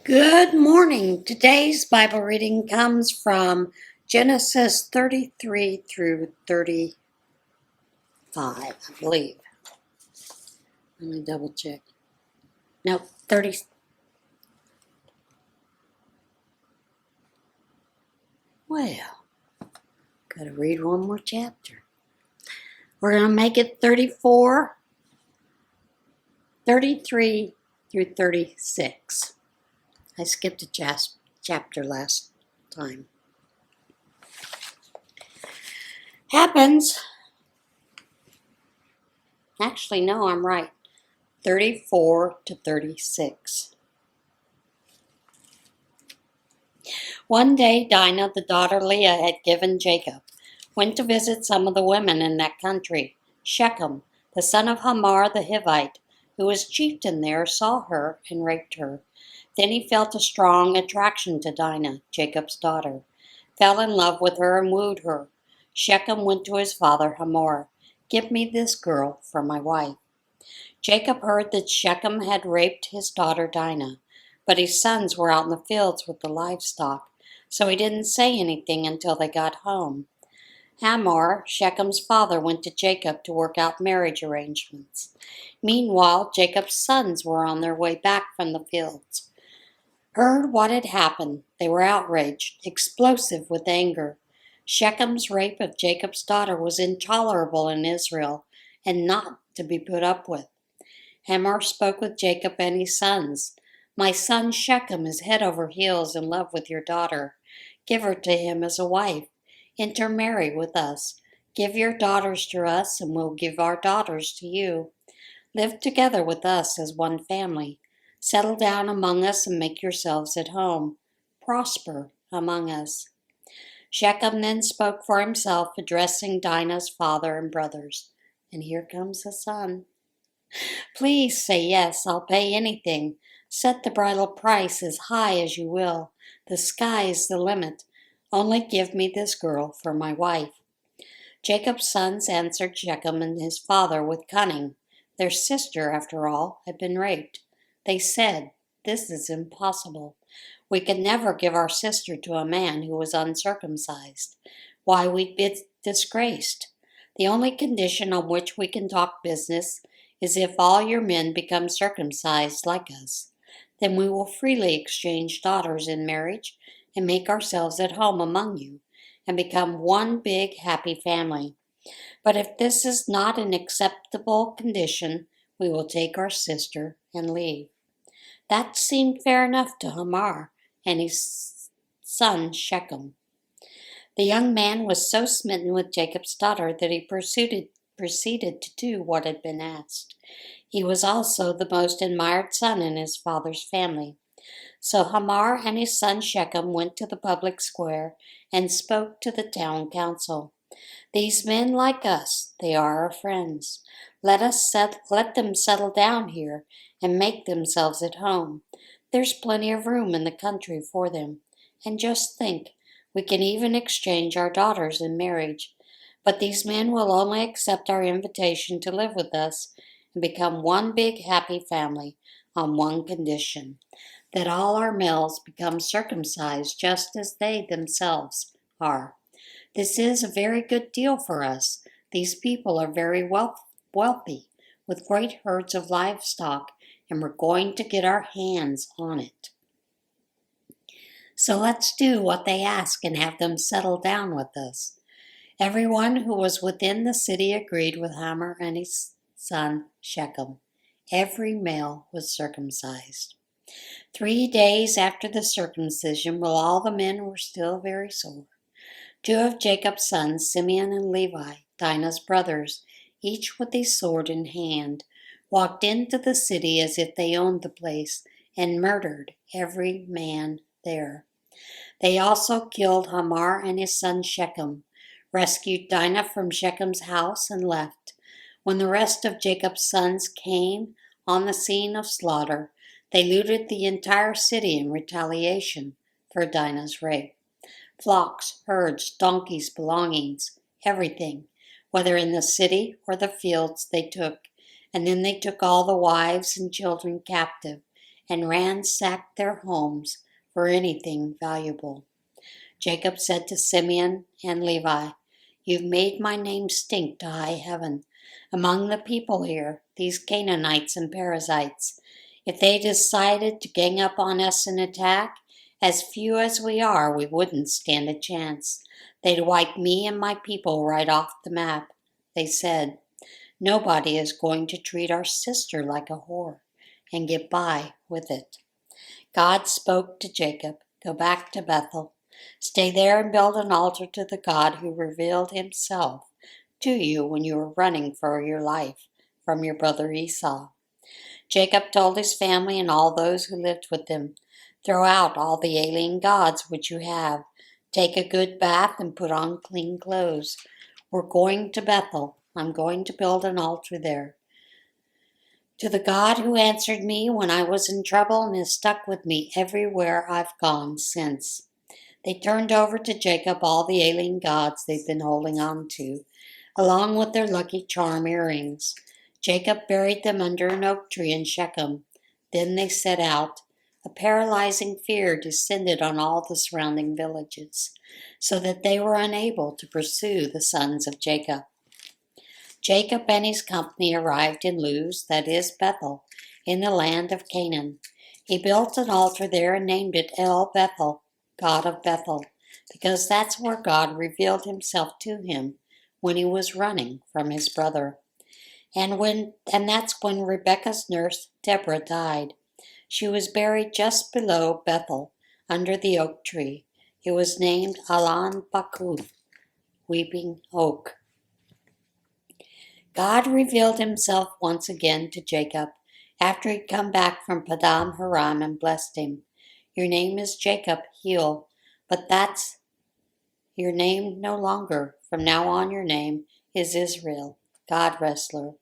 Good morning. Today's Bible reading comes from Genesis 33 through 35, I believe. Let me double check. No, 30. Well, gotta read one more chapter. We're going to make it 34, 33 through 36. I skipped a chapter last time. Happens. Actually, no, I'm right. 34 to 36. One day Dinah, the daughter Leah had given Jacob, went to visit some of the women in that country. Shechem, the son of Hamor the Hivite, who was chieftain there, saw her and raped her. Then he felt a strong attraction to Dinah, Jacob's daughter, fell in love with her and wooed her. Shechem went to his father Hamor. "Give me this girl for my wife." Jacob heard that Shechem had raped his daughter Dinah, but his sons were out in the fields with the livestock, so he didn't say anything until they got home. Hamor, Shechem's father, went to Jacob to work out marriage arrangements. Meanwhile, Jacob's sons were on their way back from the fields. Heard what had happened. They were outraged, explosive with anger. Shechem's rape of Jacob's daughter was intolerable in Israel and not to be put up with. Hamor spoke with Jacob and his sons. "My son Shechem is head over heels in love with your daughter. Give her to him as a wife. Intermarry with us. Give your daughters to us, and we'll give our daughters to you. Live together with us as one family. Settle down among us and make yourselves at home. Prosper among us." Shechem then spoke for himself, addressing Dinah's father and brothers. And here comes the son. "Please say yes, I'll pay anything. Set the bridal price as high as you will. The sky is the limit. Only give me this girl for my wife." Jacob's sons answered Shechem and his father with cunning. Their sister, after all, had been raped. They said, "This is impossible. We could never give our sister to a man who was uncircumcised. Why, we'd be disgraced. The only condition on which we can talk business is if all your men become circumcised like us. Then we will freely exchange daughters in marriage and make ourselves at home among you and become one big happy family. But if this is not an acceptable condition, we will take our sister and leave." That seemed fair enough to Hamor and his son Shechem. The young man was so smitten with Jacob's daughter that he proceeded to do what had been asked. He was also the most admired son in his father's family. So Hamor and his son Shechem went to the public square and spoke to the town council. "These men like us, they are our friends. Let them settle down here and make themselves at home. There's plenty of room in the country for them. And just think, we can even exchange our daughters in marriage. But these men will only accept our invitation to live with us and become one big happy family on one condition, that all our males become circumcised just as they themselves are. This is a very good deal for us. These people are very wealthy, with great herds of livestock, and we're going to get our hands on it. So let's do what they ask and have them settle down with us." Everyone who was within the city agreed with Hamor and his son Shechem. Every male was circumcised. 3 days after the circumcision, while all the men were still very sore, 2 of Jacob's sons, Simeon and Levi, Dinah's brothers, each with a sword in hand, walked into the city as if they owned the place and murdered every man there. They also killed Hamor and his son Shechem, rescued Dinah from Shechem's house, and left. When the rest of Jacob's sons came on the scene of slaughter, they looted the entire city in retaliation for Dinah's rape. Flocks, herds, donkeys, belongings, everything, whether in the city or the fields, they took, and then they took all the wives and children captive and ransacked their homes for anything valuable. Jacob said to Simeon and Levi, "You've made my name stink to high heaven among the people here, these Canaanites and Perizzites. If they decided to gang up on us and attack, as few as we are, we wouldn't stand a chance. They'd wipe me and my people right off the map." They said, "Nobody is going to treat our sister like a whore and get by with it." God spoke to Jacob, "Go back to Bethel. Stay there and build an altar to the God who revealed himself to you when you were running for your life from your brother Esau." Jacob told his family and all those who lived with him, "Throw out all the alien gods which you have. Take a good bath and put on clean clothes. We're going to Bethel. I'm going to build an altar there to the God who answered me when I was in trouble and has stuck with me everywhere I've gone since." They turned over to Jacob all the alien gods they'd been holding on to, along with their lucky charm earrings. Jacob buried them under an oak tree in Shechem. Then they set out. A paralyzing fear descended on all the surrounding villages, so that they were unable to pursue the sons of Jacob. Jacob and his company arrived in Luz, that is Bethel, in the land of Canaan. He built an altar there and named it El Bethel, God of Bethel, because that's where God revealed himself to him when he was running from his brother. And that's when Rebekah's nurse Deborah died. She was buried just below Bethel, under the oak tree. It was named Alan Bakuth, weeping oak. God revealed himself once again to Jacob after he'd come back from Paddan Haram and blessed him. "Your name is Jacob, heal, but that's your name no longer. From now on your name is Israel, God wrestler."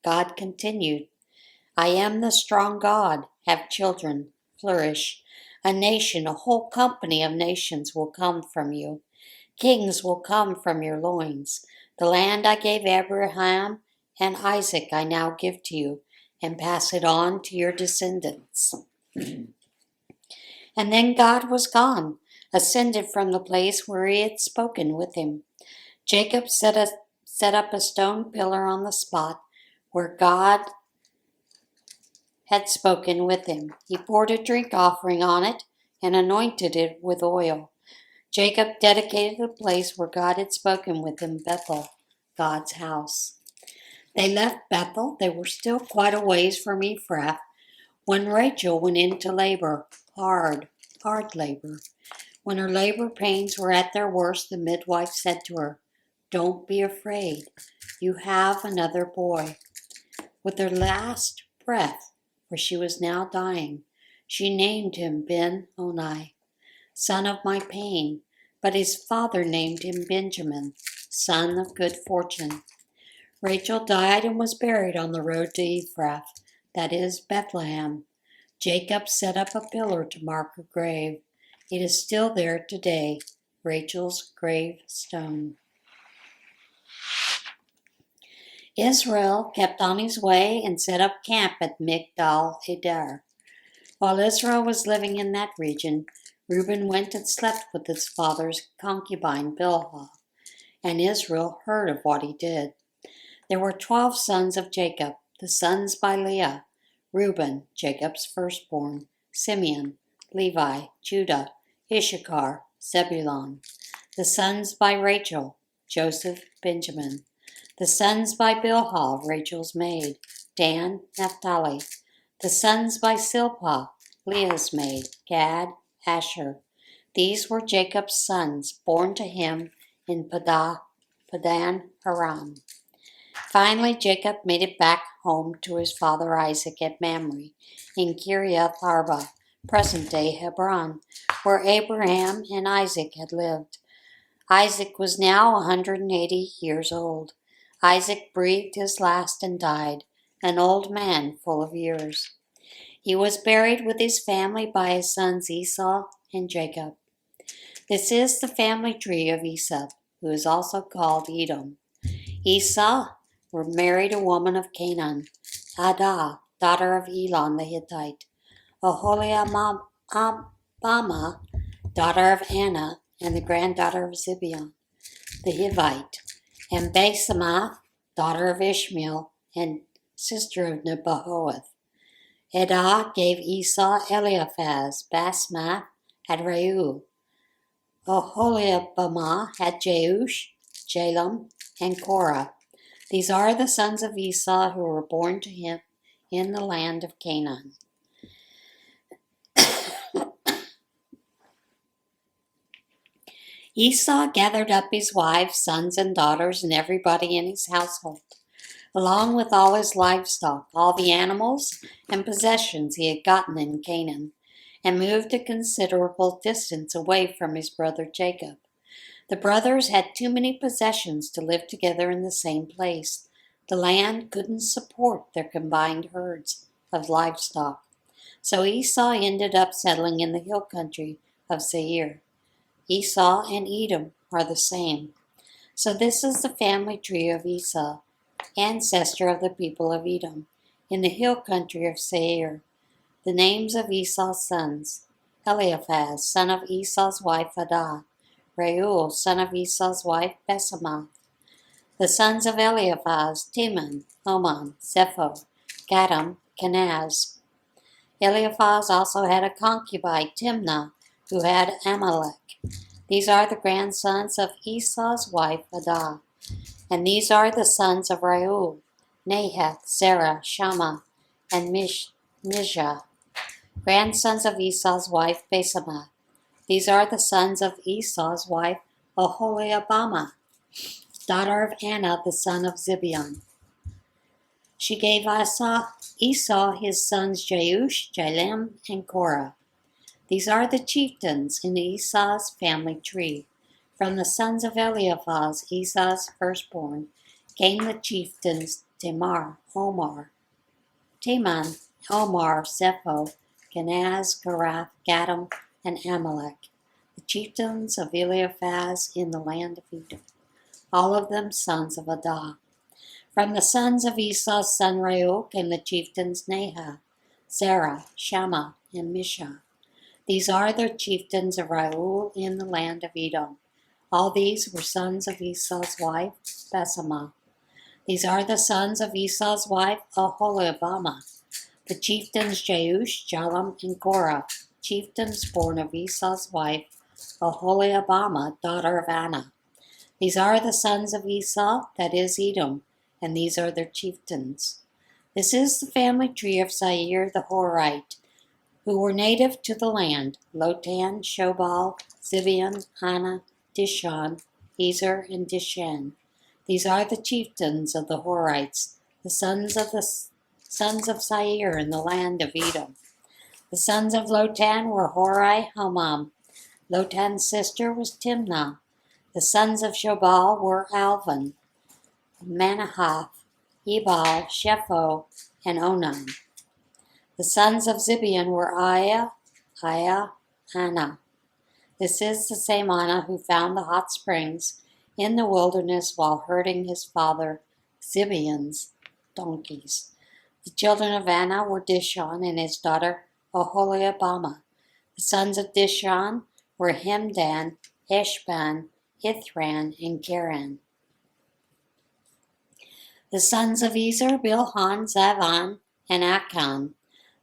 God continued, "I am the strong God. Have children, flourish. A nation, a whole company of nations will come from you. Kings will come from your loins. The land I gave Abraham and Isaac I now give to you, and pass it on to your descendants." And then God was gone, ascended from the place where he had spoken with him. Jacob set up a stone pillar on the spot where God had spoken with him. He poured a drink offering on it and anointed it with oil. Jacob dedicated the place where God had spoken with him, Bethel, God's house. They left Bethel. They were still quite a ways from Ephrath when Rachel went into labor, hard labor. When her labor pains were at their worst, the midwife said to her, "Don't be afraid. You have another boy." With her last breath, for she was now dying, she named him Ben-Oni, son of my pain, but his father named him Benjamin, son of good fortune. Rachel died and was buried on the road to Ephrath, that is Bethlehem. Jacob set up a pillar to mark her grave. It is still there today, Rachel's gravestone. Israel kept on his way and set up camp at Migdal Eder. While Israel was living in that region, Reuben went and slept with his father's concubine Bilhah, and Israel heard of what he did. There were 12 sons of Jacob, the sons by Leah: Reuben, Jacob's firstborn; Simeon, Levi, Judah, Issachar, Zebulun. The sons by Rachel: Joseph, Benjamin. The sons by Bilhah, Rachel's maid: Dan, Naphtali. The sons by Silpah, Leah's maid: Gad, Asher. These were Jacob's sons, born to him in Paddan Haram. Finally, Jacob made it back home to his father Isaac at Mamre, in Kiriath Arba, present-day Hebron, where Abraham and Isaac had lived. Isaac was now 180 years old. Isaac breathed his last and died, an old man full of years. He was buried with his family by his sons Esau and Jacob. This is the family tree of Esau, who is also called Edom. Esau married a woman of Canaan, Adah, daughter of Elon the Hittite. Oholibamah, daughter of Anna, and the granddaughter of Zibeon the Hivite, and Basemath, daughter of Ishmael, and sister of Nebahoth. Edah gave Esau Eliphaz. Basemath had Reuel. Oholibamah had Jeush, Jalem, and Korah. These are the sons of Esau who were born to him in the land of Canaan. Esau gathered up his wives, sons, and daughters, and everybody in his household, along with all his livestock, all the animals and possessions he had gotten in Canaan, and moved a considerable distance away from his brother Jacob. The brothers had too many possessions to live together in the same place. The land couldn't support their combined herds of livestock. So Esau ended up settling in the hill country of Seir. Esau and Edom are the same. So this is the family tree of Esau, ancestor of the people of Edom, in the hill country of Seir. The names of Esau's sons: Eliphaz, son of Esau's wife Adah; Reuel, son of Esau's wife Basemath. The sons of Eliphaz: Teman, Oman, Zepho, Gatam, Kenaz. Eliphaz also had a concubine, Timnah, who had Amalek. These are the grandsons of Esau's wife Adah. And these are the sons of Reuel: Nahath, Zerah, Shammah, and Mizah, grandsons of Esau's wife Basemath. These are the sons of Esau's wife Oholibamah, daughter of Anna, the son of Zibeon. She gave Esau his sons Jeush, Jalem, and Korah. These are the chieftains in Esau's family tree. From the sons of Eliphaz, Esau's firstborn, came the chieftains Teman, Omar, Zepho, Kenaz, Korath, Gatam, and Amalek, the chieftains of Eliphaz in the land of Edom, all of them sons of Adah. From the sons of Esau's son Reuel came the chieftains Nahath, Zerah, Shammah, and Mizah. These are the chieftains of Reuel in the land of Edom. All these were sons of Esau's wife Basemath. These are the sons of Esau's wife Oholibamah, the chieftains Jeush, Jalem, and Korah, chieftains born of Esau's wife Oholibamah, daughter of Anna. These are the sons of Esau, that is Edom, and these are their chieftains. This is the family tree of Seir the Horite, who were native to the land: Lotan, Shobal, Zibeon, Anna, Dishon, Ezer, and Dishan. These are the chieftains of the Horites, the sons of Seir in the land of Edom. The sons of Lotan were Hori, Homam. Lotan's sister was Timnah. The sons of Shobal were Alvan, Manahath, Ebal, Shepho, and Onan. The sons of Zibeon were Anna. This is the same Anna who found the hot springs in the wilderness while herding his father Zibeon's donkeys. The children of Anna were Dishon and his daughter Oholibamah. The sons of Dishon were Hemdan, Eshban, Ithran, and Keran. The sons of Ezer, Bilhan, Zavan, and Akan.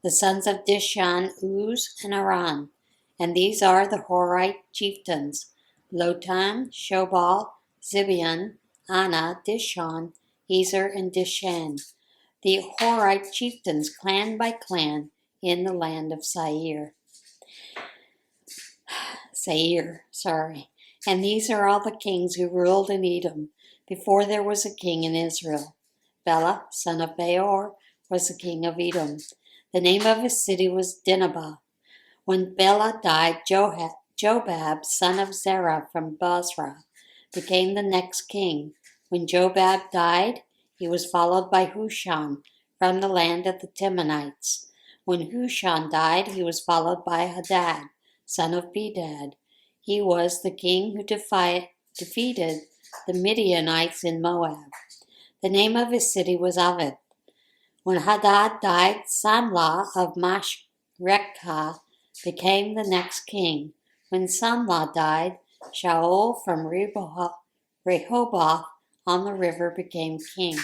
The sons of Dishon, Uz, and Aran. And these are the Horite chieftains: Lotan, Shobal, Zibeon, Anna, Dishon, Ezer, and Dishan. The Horite chieftains, clan by clan, in the land of Seir. And these are all the kings who ruled in Edom before there was a king in Israel. Bela, son of Beor, was the king of Edom. The name of his city was Dinhabah. When Bela died, Jobab, son of Zerah from Basra, became the next king. When Jobab died, he was followed by Husham from the land of the Temanites. When Husham died, he was followed by Hadad, son of Bedad. He was the king who defeated the Midianites in Moab. The name of his city was Avith. When Hadad died, Samlah of Rekha became the next king. When Samlah died, Shaul from Rehoboth on the river became king.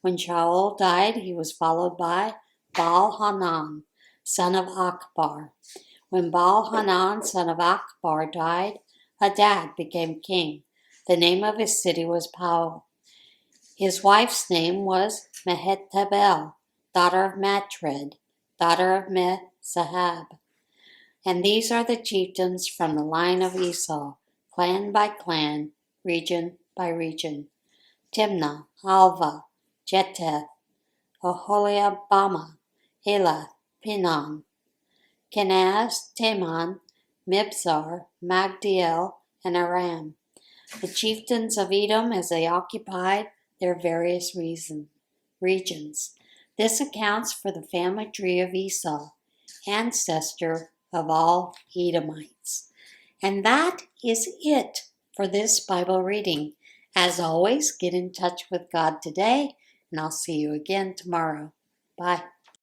When Shaul died, he was followed by Baal-Hanan, son of Akbar. When Baal-Hanan, son of Akbar, died, Hadad became king. The name of his city was Pau. His wife's name was Mehetabel, daughter of Matred, daughter of Mezahab. And these are the chieftains from the line of Esau, clan by clan, region by region: Timnah, Alva, Jeteth, Oholiabama, Elath, Pinon, Kenaz, Teman, Mibzar, Magdiel, and Aram, the chieftains of Edom as they occupied their various regions. This accounts for the family tree of Esau, ancestor of all Edomites. And that is it for this Bible reading. As always, get in touch with God today, and I'll see you again tomorrow. Bye.